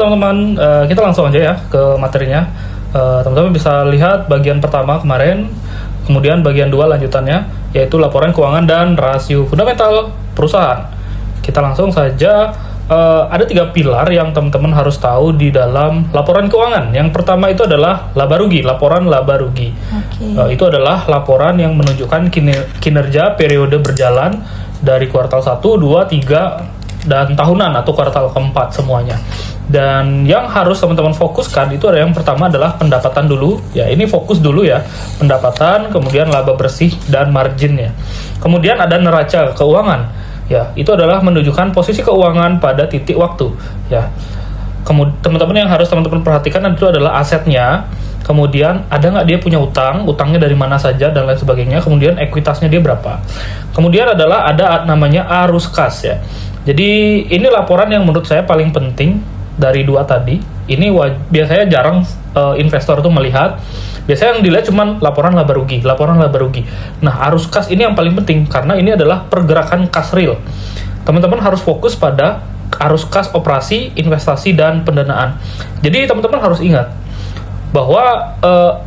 teman-teman, kita langsung aja ya ke materinya. Teman-teman bisa lihat bagian pertama kemarin, kemudian bagian 2 lanjutannya, yaitu laporan keuangan dan rasio fundamental perusahaan. Kita langsung saja, ada 3 pilar yang teman-teman harus tahu di dalam laporan keuangan. Yang pertama itu adalah laba rugi, laporan laba rugi. Itu adalah laporan yang menunjukkan kinerja periode berjalan dari kuartal 1, 2, 3, dan tahunan atau kuartal keempat semuanya. Dan yang harus teman-teman fokuskan itu ada yang pertama adalah pendapatan dulu. Ya, ini fokus dulu ya. Pendapatan, kemudian laba bersih dan marginnya. Kemudian ada neraca keuangan. Ya, itu adalah menunjukkan posisi keuangan pada titik waktu. Ya. Kemudian teman-teman yang harus teman-teman perhatikan itu adalah asetnya. Kemudian ada nggak dia punya utang, utangnya dari mana saja dan lain sebagainya. Kemudian ekuitasnya dia berapa. Kemudian adalah ada namanya arus kas ya. Jadi ini laporan yang menurut saya paling penting dari 2 tadi. Ini biasanya jarang investor tuh melihat. Biasanya yang dilihat cuma laporan laba rugi, laporan laba rugi. Nah, arus kas ini yang paling penting karena ini adalah pergerakan kas real. Teman-teman harus fokus pada arus kas operasi, investasi, dan pendanaan. Jadi teman-teman harus ingat bahwa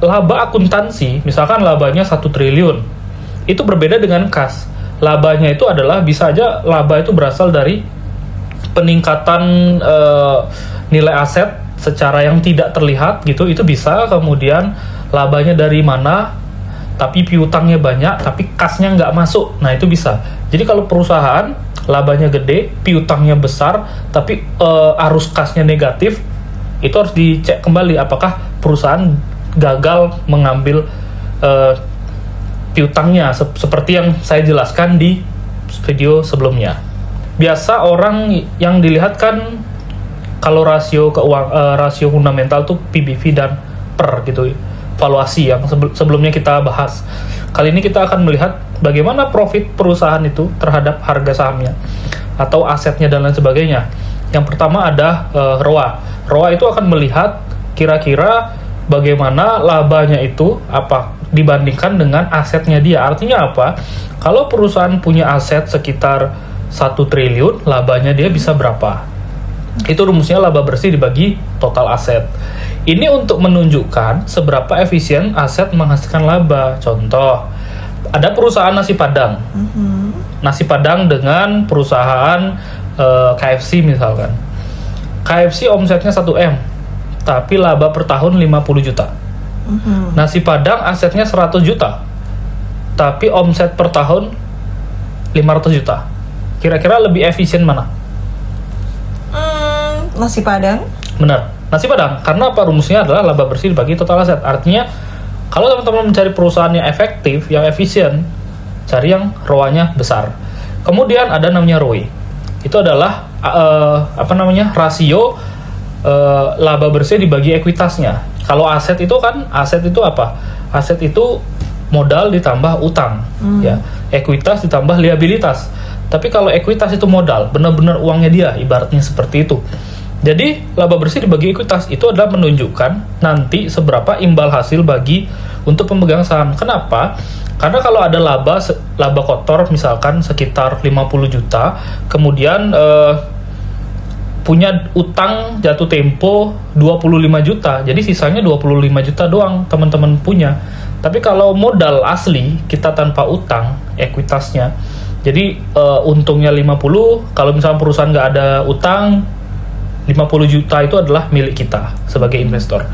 laba akuntansi, misalkan labanya 1 triliun, itu berbeda dengan kas. Labanya itu adalah bisa aja laba itu berasal dari peningkatan nilai aset secara yang tidak terlihat gitu, itu bisa. Kemudian labanya dari mana tapi piutangnya banyak tapi kasnya nggak masuk, nah itu bisa. Jadi kalau perusahaan labanya gede, piutangnya besar tapi arus kasnya negatif, itu harus dicek kembali apakah perusahaan gagal mengambil piutangnya seperti yang saya jelaskan di video sebelumnya. Biasa orang yang dilihat kan kalau rasio rasio fundamental tuh PBV dan per gitu, valuasi yang sebelumnya kita bahas. Kali ini kita akan melihat bagaimana profit perusahaan itu terhadap harga sahamnya atau asetnya dan lain sebagainya. Yang pertama ada ROA. ROA itu akan melihat kira-kira bagaimana labanya itu apa dibandingkan dengan asetnya dia. Artinya apa? Kalau perusahaan punya aset sekitar 1 triliun, labanya dia bisa berapa? Itu rumusnya laba bersih dibagi total aset. Ini untuk menunjukkan seberapa efisien aset menghasilkan laba. Contoh, ada perusahaan nasi padang. Nasi padang dengan perusahaan KFC misalkan. KFC omsetnya 1M, tapi laba per tahun 50 juta. Nasi padang asetnya 100 juta, tapi omset per tahun 500 juta. Kira-kira lebih efisien mana? Nasi padang. Benar, nasi padang. Karena apa? Rumusnya adalah laba bersih dibagi total aset. Artinya, kalau teman-teman mencari perusahaan yang efektif, yang efisien, cari yang ROA-nya besar. Kemudian ada namanya ROE. Itu adalah rasio laba bersih dibagi ekuitasnya. Kalau aset itu kan, aset itu apa? Aset itu modal ditambah utang, ya. Ekuitas ditambah liabilitas. Tapi kalau ekuitas itu modal, benar-benar uangnya dia, ibaratnya seperti itu. Jadi laba bersih dibagi ekuitas itu adalah menunjukkan nanti seberapa imbal hasil bagi untuk pemegang saham. Kenapa? Karena kalau ada laba kotor misalkan sekitar 50 juta, kemudian punya utang jatuh tempo 25 juta, jadi sisanya 25 juta doang teman-teman punya. Tapi kalau modal asli kita tanpa utang, ekuitasnya, jadi untungnya 50, kalau misalnya perusahaan nggak ada utang, 50 juta itu adalah milik kita sebagai investor.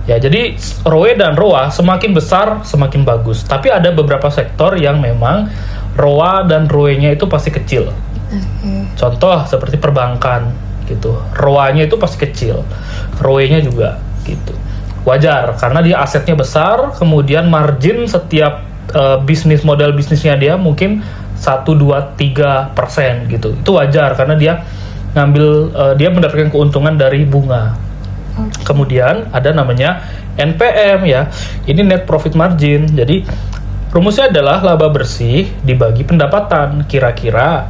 Ya, jadi ROE dan ROA semakin besar semakin bagus. Tapi ada beberapa sektor yang memang ROA dan ROE-nya itu pasti kecil. Contoh seperti perbankan gitu. ROA-nya itu pasti kecil. ROE-nya juga gitu. Wajar karena dia asetnya besar, kemudian margin setiap bisnis model bisnisnya dia mungkin 1, 2, 3% gitu. Itu wajar karena dia dia mendapatkan keuntungan dari bunga. Kemudian ada namanya NPM ya. Ini net profit margin. Jadi rumusnya adalah laba bersih dibagi pendapatan. Kira-kira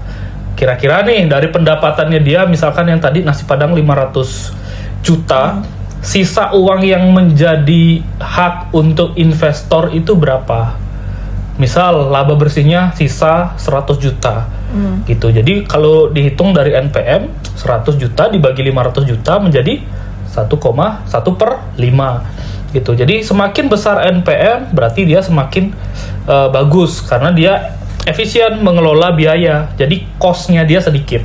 nih dari pendapatannya dia, misalkan yang tadi nasi padang 500 juta, sisa uang yang menjadi hak untuk investor itu berapa? Misal laba bersihnya sisa 100 juta. Gitu. Jadi kalau dihitung dari NPM 100 juta dibagi 500 juta menjadi 1,1 per 5 gitu. Jadi semakin besar NPM berarti dia semakin bagus karena dia efisien mengelola biaya. Jadi cost-nya dia sedikit.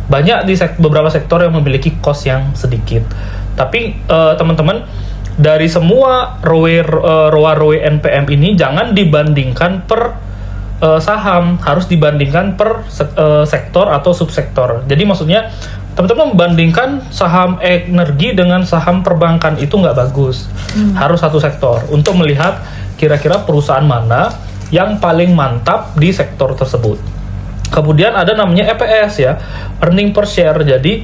Banyak di beberapa sektor yang memiliki cost yang sedikit. Tapi teman-teman, dari semua ROA NPM ini jangan dibandingkan per saham, harus dibandingkan per sektor atau subsektor. Jadi maksudnya teman-teman membandingkan saham energi dengan saham perbankan itu nggak bagus. Harus satu sektor untuk melihat kira-kira perusahaan mana yang paling mantap di sektor tersebut. Kemudian ada namanya EPS ya, earning per share. Jadi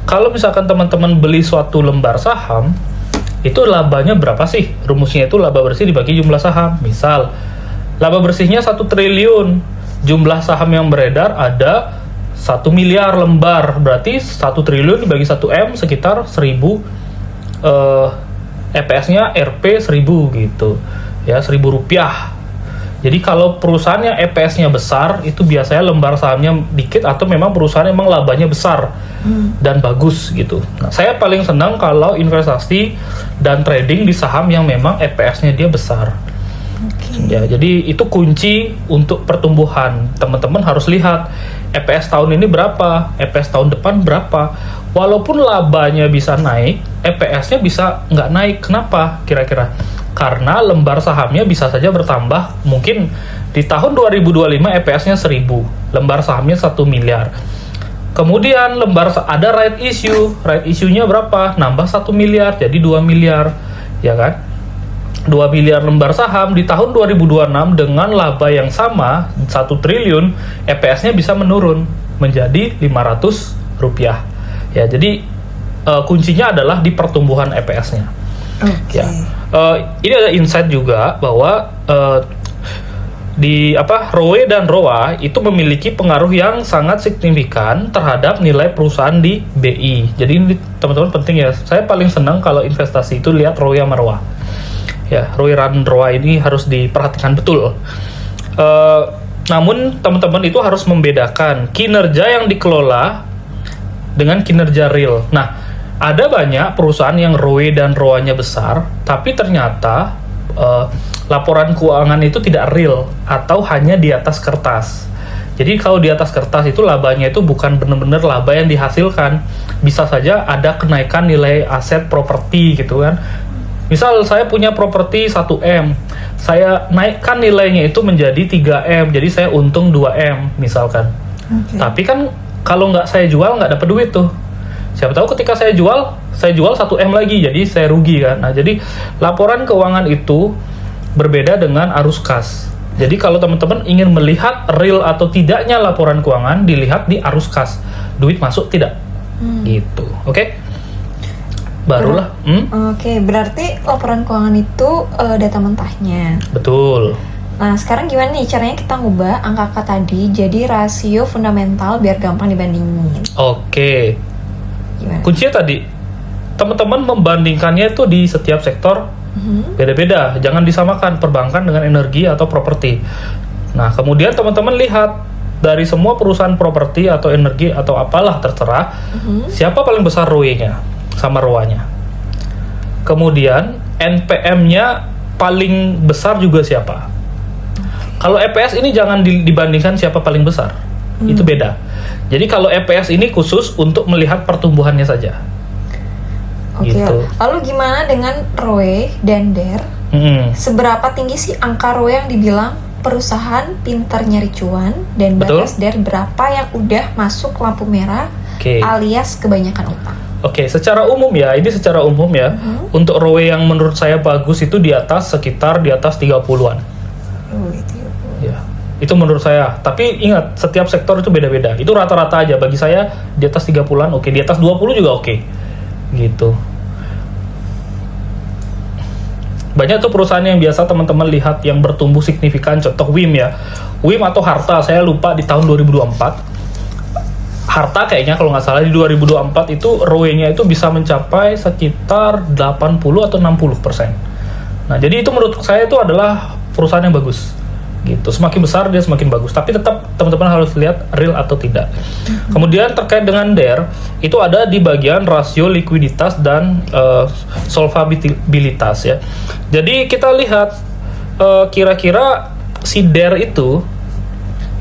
kalau misalkan teman-teman beli suatu lembar saham, itu labanya berapa sih? Rumusnya itu laba bersih dibagi jumlah saham. Misal, laba bersihnya 1 triliun, jumlah saham yang beredar ada 1 miliar lembar, berarti 1 triliun dibagi 1M sekitar 1000, EPS-nya Rp 1000 gitu, ya 1000 rupiah. Jadi kalau perusahaannya EPS-nya besar, itu biasanya lembar sahamnya dikit atau memang perusahaan memang labanya besar dan bagus gitu. Nah, saya paling senang kalau investasi dan trading di saham yang memang EPS-nya dia besar. Ya, jadi itu kunci untuk pertumbuhan. Teman-teman harus lihat EPS tahun ini berapa, EPS tahun depan berapa. Walaupun labanya bisa naik, EPS-nya bisa nggak naik. Kenapa kira-kira? Karena lembar sahamnya bisa saja bertambah. Mungkin di tahun 2025 EPS-nya 1000, lembar sahamnya 1 miliar. Kemudian ada right issue-nya berapa? Nambah 1 miliar, jadi 2 miliar, ya kan? 2 miliar lembar saham di tahun 2026 dengan laba yang sama 1 triliun, EPS-nya bisa menurun menjadi 500 rupiah. Ya, jadi kuncinya adalah di pertumbuhan EPS-nya. Okay. Ya. Ini ada insight juga bahwa ROE dan ROA itu memiliki pengaruh yang sangat signifikan terhadap nilai perusahaan di BI. Jadi ini teman-teman penting ya. Saya paling senang kalau investasi itu lihat ROE sama ROA. Ya, ROE dan ROA ini harus diperhatikan betul. Namun teman-teman itu harus membedakan kinerja yang dikelola dengan kinerja real. Nah, ada banyak perusahaan yang ROE dan ROA-nya besar, tapi ternyata laporan keuangan itu tidak real atau hanya di atas kertas. Jadi kalau di atas kertas itu labanya itu bukan benar-benar laba yang dihasilkan. Bisa saja ada kenaikan nilai aset properti gitu kan. Misal saya punya properti 1M, saya naikkan nilainya itu menjadi 3M, jadi saya untung 2M misalkan. Okay. Tapi kan kalau nggak saya jual nggak dapat duit tuh. Siapa tahu ketika saya jual 1M lagi, jadi saya rugi kan. Nah, jadi laporan keuangan itu berbeda dengan arus kas. Jadi kalau teman-teman ingin melihat real atau tidaknya laporan keuangan, dilihat di arus kas. Duit masuk tidak? Gitu. Oke? Barulah. Oke, berarti laporan keuangan itu data mentahnya. Betul. Nah, sekarang gimana nih caranya kita ngubah angka tadi jadi rasio fundamental biar gampang dibandingin? Oke. Gimana? Kuncinya tadi, teman-teman membandingkannya itu di setiap sektor beda-beda. Jangan disamakan perbankan dengan energi atau properti. Nah, kemudian teman-teman lihat dari semua perusahaan properti atau energi atau apalah terserah, siapa paling besar ROE-nya sama ROA-nya. Kemudian NPM-nya paling besar juga siapa. Kalau EPS ini jangan dibandingkan siapa paling besar. Itu beda. Jadi kalau EPS ini khusus untuk melihat pertumbuhannya saja. Oke. Gitu. Lalu gimana dengan ROE dan DER? Seberapa tinggi sih angka ROE yang dibilang perusahaan pintar nyari cuan, dan batas DER berapa yang udah masuk lampu merah alias kebanyakan utang? Oke, secara umum ya, ini secara umum ya. Untuk ROE yang menurut saya bagus itu sekitar di atas 30-an. Ya. Itu menurut saya. Tapi ingat, setiap sektor itu beda-beda. Itu rata-rata aja. Bagi saya di atas 30-an oke, di atas 20 juga oke. Gitu. Banyak tuh perusahaan yang biasa teman-teman lihat yang bertumbuh signifikan, contoh WIM ya. WIM atau Harta, saya lupa di tahun 2024. Harta kayaknya kalau nggak salah di 2024 itu ROE-nya itu bisa mencapai sekitar 80 atau 60%. Nah, jadi itu menurut saya itu adalah perusahaan yang bagus. gitu. Semakin besar dia semakin bagus, tapi tetap teman-teman harus lihat real atau tidak. Kemudian terkait dengan DER itu ada di bagian rasio likuiditas dan solvabilitas ya. Jadi kita lihat kira-kira si DER itu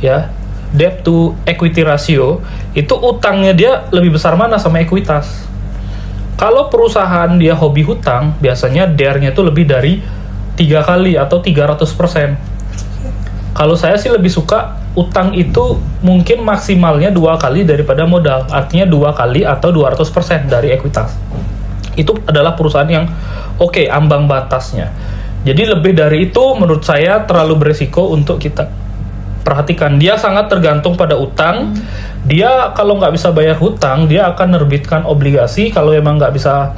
ya, debt to equity ratio itu utangnya dia lebih besar mana sama ekuitas. Kalau perusahaan dia hobi hutang, biasanya DER-nya itu lebih dari 3 kali atau 300%. Kalau saya sih lebih suka utang itu mungkin maksimalnya 2 kali daripada modal. Artinya 2 kali atau 200% dari ekuitas. Itu adalah perusahaan yang oke, ambang batasnya. Jadi lebih dari itu menurut saya terlalu beresiko untuk kita perhatikan. Dia sangat tergantung pada utang. Dia kalau nggak bisa bayar hutang, dia akan nerbitkan obligasi. Kalau emang nggak bisa,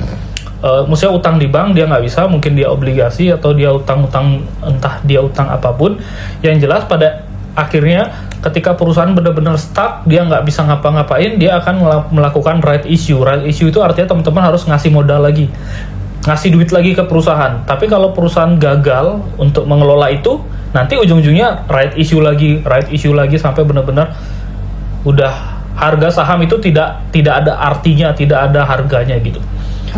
maksudnya utang di bank dia nggak bisa, mungkin dia obligasi atau dia utang-utang, entah dia utang apapun. Yang jelas pada akhirnya ketika perusahaan benar-benar stuck, dia nggak bisa ngapa-ngapain, dia akan melakukan right issue. Right issue itu artinya teman-teman harus ngasih modal lagi, ngasih duit lagi ke perusahaan. Tapi kalau perusahaan gagal untuk mengelola itu, nanti ujung-ujungnya right issue lagi sampai benar-benar udah harga saham itu tidak ada artinya, tidak ada harganya gitu.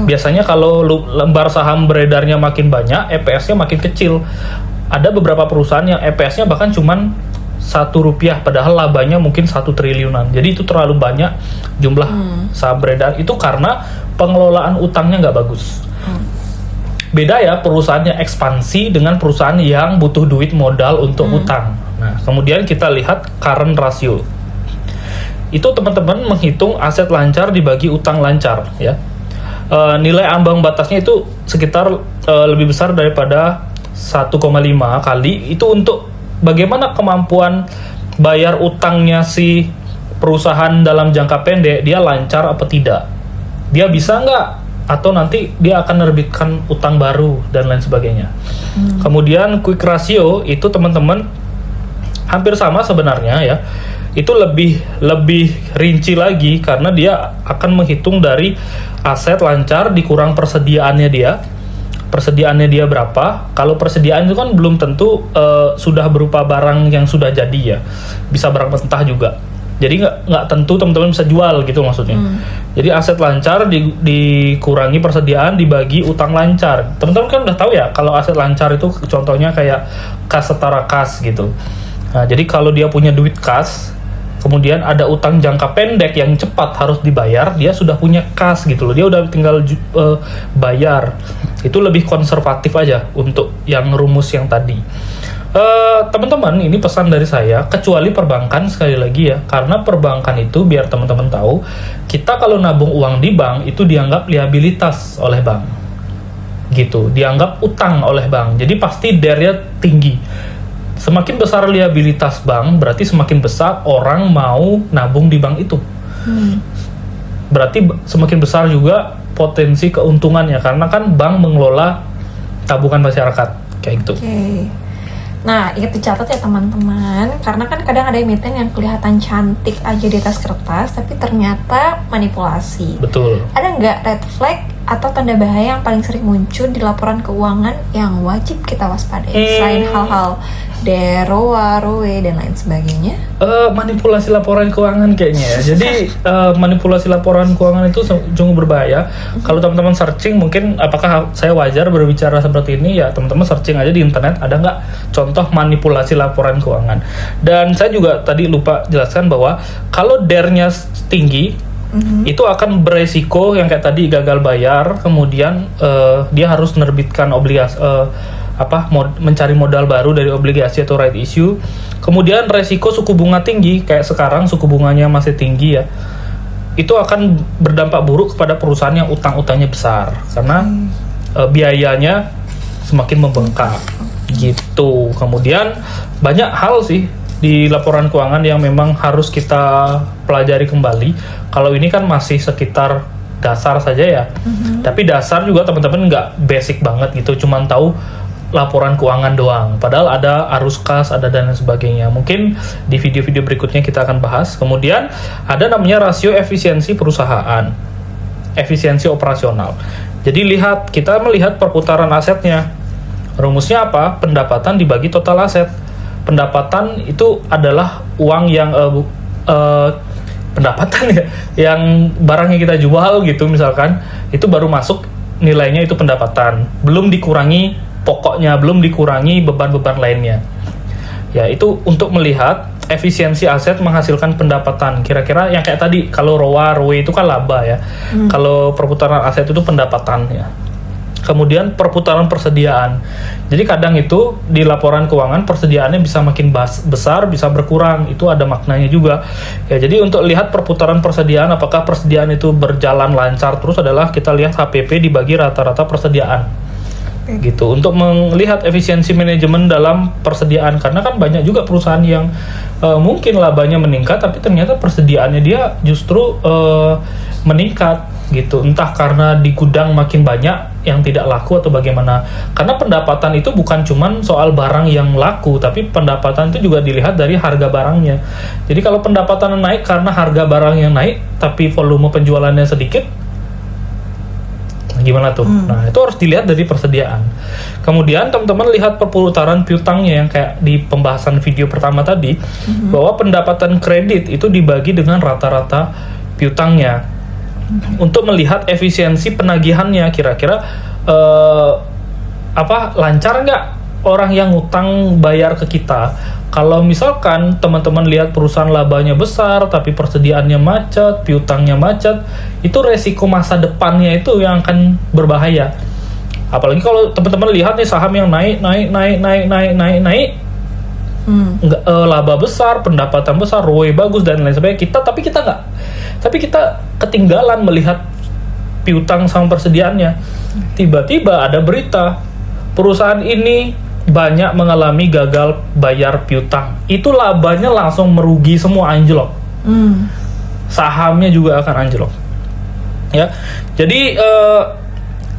Biasanya kalau lembar saham beredarnya makin banyak, EPS-nya makin kecil. Ada beberapa perusahaan yang EPS-nya bahkan cuman Rp1, padahal labanya mungkin 1 triliunan. Jadi itu terlalu banyak jumlah saham beredar. Itu karena pengelolaan utangnya nggak bagus. Beda ya perusahaannya ekspansi dengan perusahaan yang butuh duit modal untuk utang. Nah, kemudian kita lihat current ratio. Itu teman-teman menghitung aset lancar dibagi utang lancar ya. Nilai ambang batasnya itu sekitar lebih besar daripada 1,5 kali. Itu untuk bagaimana kemampuan bayar utangnya si perusahaan dalam jangka pendek, dia lancar apa tidak. Dia bisa nggak, atau nanti dia akan menerbitkan utang baru dan lain sebagainya. Kemudian quick ratio itu teman-teman hampir sama sebenarnya ya. Itu lebih rinci lagi karena dia akan menghitung dari aset lancar dikurang persediaannya dia. Persediaannya dia berapa? Kalau persediaan itu kan belum tentu sudah berupa barang yang sudah jadi ya. Bisa barang mentah juga. Jadi nggak tentu teman-teman bisa jual gitu maksudnya. Jadi aset lancar dikurangi persediaan dibagi utang lancar. Teman-teman kan udah tahu ya kalau aset lancar itu contohnya kayak kas setara kas gitu. Nah, jadi kalau dia punya duit kas, kemudian ada utang jangka pendek yang cepat harus dibayar, dia sudah punya kas gitu loh. Dia udah tinggal bayar. Itu lebih konservatif aja untuk yang rumus yang tadi. Teman-teman, ini pesan dari saya, kecuali perbankan sekali lagi ya, karena perbankan itu biar teman-teman tahu, kita kalau nabung uang di bank itu dianggap liabilitas oleh bank, gitu, dianggap utang oleh bank, jadi pasti DER-nya tinggi. Semakin besar liabilitas bank, berarti semakin besar orang mau nabung di bank itu. Berarti semakin besar juga potensi keuntungannya, karena kan bank mengelola tabungan masyarakat, kayak gitu. Nah, itu dicatat ya teman-teman, karena kan kadang ada emiten yang kelihatan cantik aja di atas kertas, tapi ternyata manipulasi. Betul. Ada nggak red flag atau tanda bahaya yang paling sering muncul di laporan keuangan yang wajib kita waspadai? Selain hal-hal DER, ROA, ROE, dan lain sebagainya. Manipulasi laporan keuangan kayaknya ya. Jadi manipulasi laporan keuangan itu sungguh berbahaya. Kalau teman-teman searching, mungkin apakah saya wajar berbicara seperti ini ya, teman-teman searching aja di internet, ada nggak contoh manipulasi laporan keuangan. Dan saya juga tadi lupa jelaskan bahwa kalau DER-nya tinggi, itu akan beresiko yang kayak tadi gagal bayar, kemudian dia harus menerbitkan obligasi, mencari modal baru dari obligasi atau right issue. Kemudian resiko suku bunga tinggi, kayak sekarang suku bunganya masih tinggi ya, itu akan berdampak buruk kepada perusahaan yang utang-utangnya besar karena biayanya semakin membengkak gitu. Kemudian banyak hal sih di laporan keuangan yang memang harus kita pelajari kembali. Kalau ini kan masih sekitar dasar saja ya, tapi dasar juga teman-teman nggak basic banget gitu, cuman tahu laporan keuangan doang, padahal ada arus kas, ada dan sebagainya. Mungkin di video-video berikutnya kita akan bahas. Kemudian ada namanya rasio efisiensi perusahaan, efisiensi operasional. Jadi kita melihat perputaran asetnya. Rumusnya apa? Pendapatan dibagi total aset. pendapatan itu adalah uang yang pendapatan ya, yang barangnya kita jual gitu misalkan, itu baru masuk nilainya itu pendapatan, belum dikurangi pokoknya, belum dikurangi beban-beban lainnya. Ya, itu untuk melihat efisiensi aset menghasilkan pendapatan. Kira-kira yang kayak tadi, kalau ROA itu kan laba ya. Kalau perputaran aset itu pendapatan ya. Kemudian perputaran persediaan. Jadi kadang itu di laporan keuangan persediaannya bisa makin besar, bisa berkurang. Itu ada maknanya juga. Ya, jadi untuk lihat perputaran persediaan, apakah persediaan itu berjalan lancar terus, adalah kita lihat HPP dibagi rata-rata persediaan. Gitu, untuk melihat efisiensi manajemen dalam persediaan, karena kan banyak juga perusahaan yang mungkin labanya meningkat tapi ternyata persediaannya dia justru meningkat gitu, entah karena di gudang makin banyak yang tidak laku atau bagaimana. Karena pendapatan itu bukan cuman soal barang yang laku, tapi pendapatan itu juga dilihat dari harga barangnya. Jadi kalau pendapatan naik karena harga barang yang naik tapi volume penjualannya sedikit, gimana tuh? Nah, itu harus dilihat dari persediaan. Kemudian teman-teman lihat perputaran piutangnya yang kayak di pembahasan video pertama tadi, bahwa pendapatan kredit itu dibagi dengan rata-rata piutangnya. Untuk melihat efisiensi penagihannya, kira-kira lancar nggak orang yang ngutang bayar ke kita. Kalau misalkan teman-teman lihat perusahaan labanya besar tapi persediaannya macet, piutangnya macet, itu resiko masa depannya itu yang akan berbahaya. Apalagi kalau teman-teman lihat nih saham yang naik, laba besar, pendapatan besar, ROE bagus dan lain sebagainya. Tapi kita ketinggalan melihat piutang sama persediaannya. Tiba-tiba ada berita perusahaan ini banyak mengalami gagal bayar piutang. Itu labanya langsung merugi semua, anjlok. Sahamnya juga akan anjlok. Ya, jadi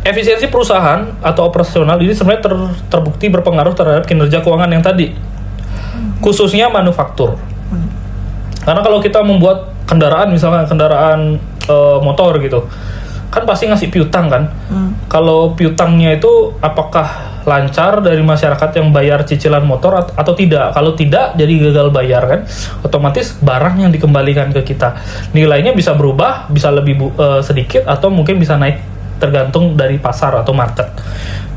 efisiensi perusahaan atau operasional ini sebenarnya terbukti berpengaruh terhadap kinerja keuangan yang tadi, khususnya manufaktur. Karena kalau kita membuat kendaraan, misalkan kendaraan motor gitu, kan pasti ngasih piutang kan. Kalau piutangnya itu apakah lancar dari masyarakat yang bayar cicilan motor atau tidak? Kalau tidak, jadi gagal bayar kan, otomatis barang yang dikembalikan ke kita nilainya bisa berubah, bisa lebih sedikit atau mungkin bisa naik, tergantung dari pasar atau market.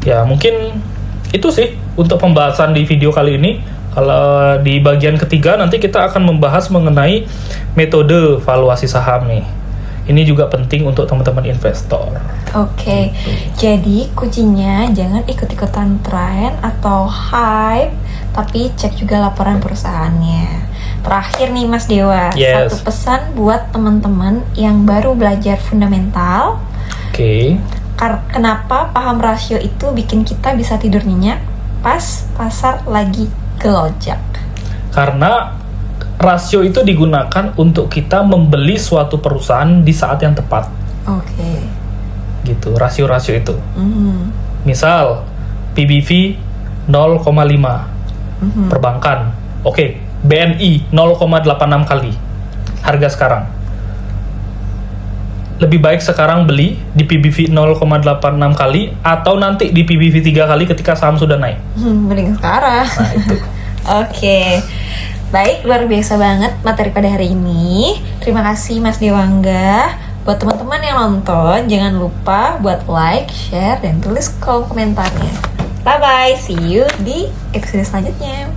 Ya, mungkin itu sih untuk pembahasan di video kali ini. Kalau di bagian ketiga nanti kita akan membahas mengenai metode valuasi saham nih. Ini juga penting untuk teman-teman investor. Oke, jadi kuncinya jangan ikut-ikutan tren atau hype, tapi cek juga laporan perusahaannya. Terakhir nih Mas Dewa, satu pesan buat teman-teman yang baru belajar fundamental. Kenapa paham rasio itu bikin kita bisa tidur nyenyak pas pasar lagi gelojak? Karena rasio itu digunakan untuk kita membeli suatu perusahaan di saat yang tepat. Gitu, rasio-rasio itu. Misal PBV 0,5 perbankan. BNI 0,86 kali harga sekarang. Lebih baik sekarang beli di PBV 0,86 kali atau nanti di PBV 3 kali ketika saham sudah naik? Mending sekarang. Nah, itu. Baik, luar biasa banget materi pada hari ini. Terima kasih Mas Dewangga. Buat teman-teman yang nonton, jangan lupa buat like, share, dan tulis kolom komentarnya. Bye-bye, see you di episode selanjutnya.